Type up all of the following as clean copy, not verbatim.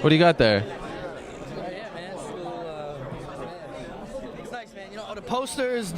What do you got there? Yeah, man. It's nice, man. You know, the posters,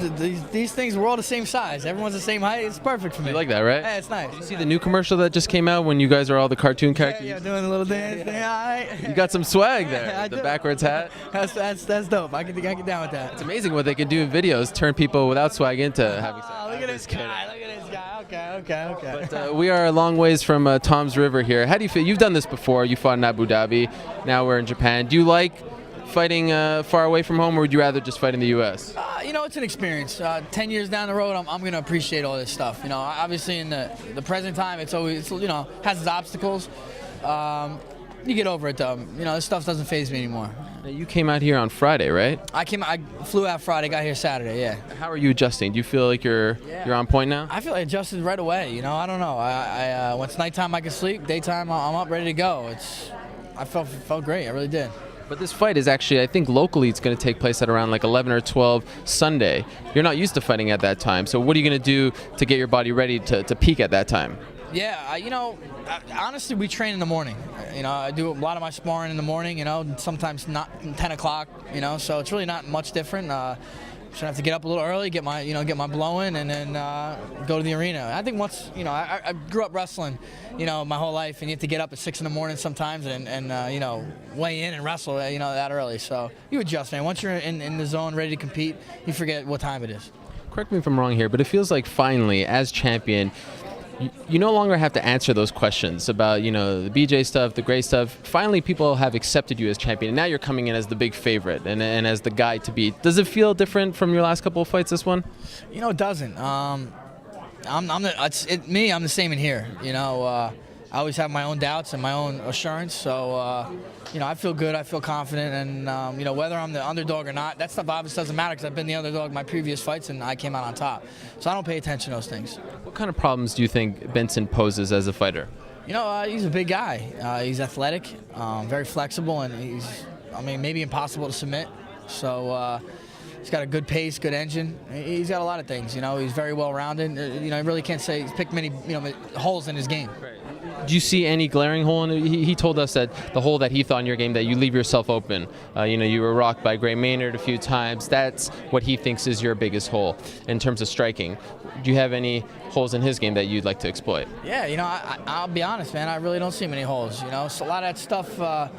these things, we're all the same size. Everyone's the same height. It's perfect for me. You like that, right? Yeah, it's nice. You see the new commercial that just came out when you guys are all the cartoon characters? Yeah, doing a little dance. Yeah, all right. You got some swag there. I The do. backwards hat. That's dope. I can get down with that. It's amazing what they can do in videos, turn people without swag into having swag. Oh, look at this guy. Look at this guy. Okay. But we are a long ways from Tom's River here. How do you feel? You've done this before. You fought in Abu Dhabi. Now we're in Japan. Do you like fighting far away from home, or would you rather just fight in the U.S.? You know, it's an experience. 10 years down the road, I'm going to appreciate all this stuff. You know, obviously in the present time, it's always, you know, has its obstacles. You get over it, though. You know, this stuff doesn't faze me anymore. Now, you came out here on Friday, right? I flew out Friday, got here Saturday, yeah. How are you adjusting? Do you feel like you're on point now? I feel like I adjusted right away, you know, I don't know. When it's nighttime, I can sleep. Daytime, I'm up, ready to go. I felt great, I really did. But this fight is actually, I think locally it's going to take place at around like 11 or 12 Sunday. You're not used to fighting at that time, so what are you going to do to get your body ready to peak at that time? Yeah, you know, honestly, we train in the morning. You know, I do a lot of my sparring in the morning, you know, sometimes not 10 o'clock, you know, so it's really not much different. Just have to get up a little early, get my blow in, and then go to the arena. I think once, you know, I grew up wrestling, you know, my whole life, and you have to get up at 6 in the morning sometimes and you know, weigh in and wrestle, you know, that early. So you adjust, man. Once you're in the zone, ready to compete, you forget what time it is. Correct me if I'm wrong here, but it feels like finally, as champion, you no longer have to answer those questions about, you know, the BJ stuff, the Gray stuff. Finally, people have accepted you as champion, and now you're coming in as the big favorite and as the guy to beat. Does it feel different from your last couple of fights, this one? You know, it doesn't. I'm the same in here. You know, I always have my own doubts and my own assurance. So, you know, I feel good. I feel confident. And, you know, whether I'm the underdog or not, that stuff obviously doesn't matter because I've been the underdog in my previous fights and I came out on top. So I don't pay attention to those things. What kind of problems do you think Benson poses as a fighter? You know, he's a big guy. He's athletic, very flexible, and maybe impossible to submit. So he's got a good pace, good engine. He's got a lot of things. You know, he's very well-rounded. You know, I really can't say he's picked many, you know, holes in his game. Right. Do you see any glaring hole in it? He told us that the hole that he thought in your game, that you leave yourself open. You know, you were rocked by Gray Maynard a few times. That's what he thinks is your biggest hole in terms of striking. Do you have any holes in his game that you'd like to exploit? Yeah, you know, I'll be honest, man. I really don't see many holes. You know, so a lot of that stuff. I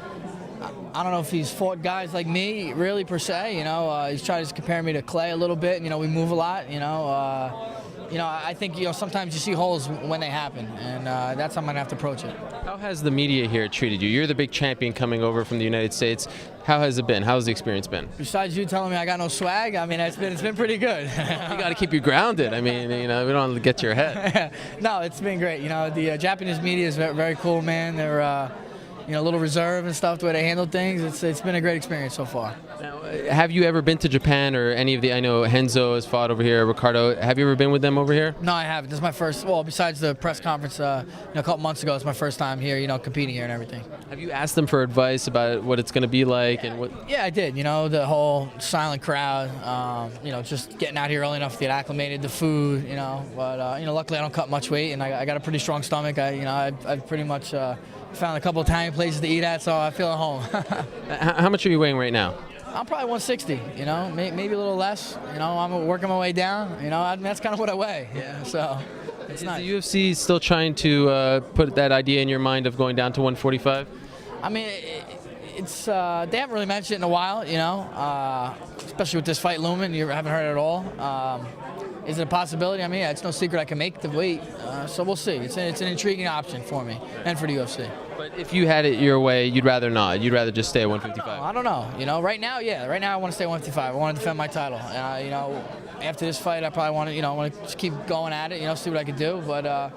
don't know if he's fought guys like me, really, per se. You know, he's tried to compare me to Clay a little bit. You know, we move a lot. You know, I think, you know, sometimes you see holes when they happen, and that's how I'm going to have to approach it. How has the media here treated you? You're the big champion coming over from the United States. How has it been? How's the experience been? Besides you telling me I got no swag, I mean, it's been pretty good. You got to keep you grounded. I mean, you know, we don't want to get to your head. No, it's been great. You know, the Japanese media is very, very cool, man. They're you know, a little reserved and stuff, the way they handle things. It's been a great experience so far. Now, have you ever been to Japan or any of the, I know Henzo has fought over here, Ricardo, have you ever been with them over here? No, I haven't. This is my first, well, besides the press conference you know, a couple months ago, it's my first time here, you know, competing here and everything. Have you asked them for advice about what it's going to be like? And what? Yeah, I did. You know, the whole silent crowd, you know, just getting out here early enough to get acclimated, the food, you know. But, you know, luckily I don't cut much weight, and I got a pretty strong stomach. You know, I've pretty much found a couple of Italian places to eat at, so I feel at home. How much are you weighing right now? I'm probably 160, you know, maybe a little less. You know, I'm working my way down. You know, that's kind of what I weigh. Yeah, so it's nice. Is the UFC still trying to put that idea in your mind of going down to 145? I mean, it's they haven't really mentioned it in a while, you know, especially with this fight looming. You haven't heard it at all. Is it a possibility? I mean, yeah, it's no secret I can make the weight, so we'll see. It's an intriguing option for me and for the UFC. But if you had it your way, you'd rather not. You'd rather just stay at 155. I don't know. You know, right now, yeah. Right now, I want to stay at 155. I want to defend my title. You know, after this fight, I probably want to, you know, want to just keep going at it. You know, see what I can do. But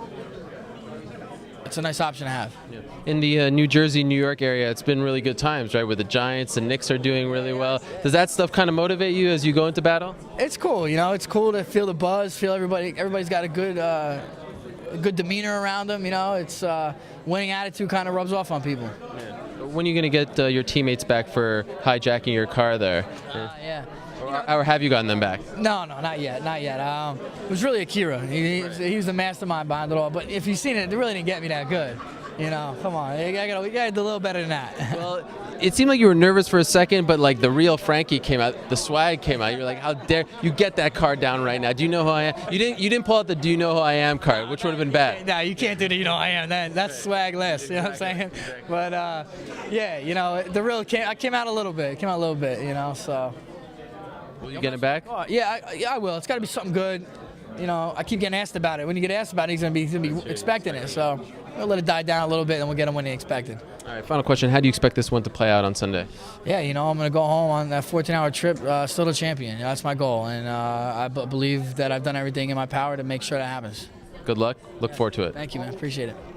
it's a nice option to have. Yeah. In the New Jersey, New York area, it's been really good times, right? Where the Giants and Knicks are doing really well. Does that stuff kind of motivate you as you go into battle? It's cool. You know, it's cool to feel the buzz, feel everybody's got a good demeanor around them. You know, it's winning attitude kind of rubs off on people. Yeah. When are you going to get your teammates back for hijacking your car there? Yeah. Or have you gotten them back? No, not yet. It was really Akira. He was the mastermind behind it all. But if you've seen it, it really didn't get me that good. You know, come on, we gotta do a little better than that. Well, it seemed like you were nervous for a second, but like the real Frankie came out, the swag came out. You're like, how dare you get that card down right now? Do you know who I am? You didn't pull out the "Do you know who I am" card, which would have been bad. No, you can't do the "You know I am." That's swag less. You know what I'm saying? But yeah, you know, I came out a little bit. You know, so. Will you get it back? Oh, yeah, I will. It's got to be something good. You know, I keep getting asked about it. When you get asked about it, he's gonna be expecting it. So we'll let it die down a little bit, and we'll get him when he expected. All right, final question. How do you expect this one to play out on Sunday? Yeah, you know, I'm going to go home on that 14-hour trip, still the champion. You know, that's my goal, and I believe that I've done everything in my power to make sure that happens. Good luck. Look forward to it. Thank you, man. Appreciate it.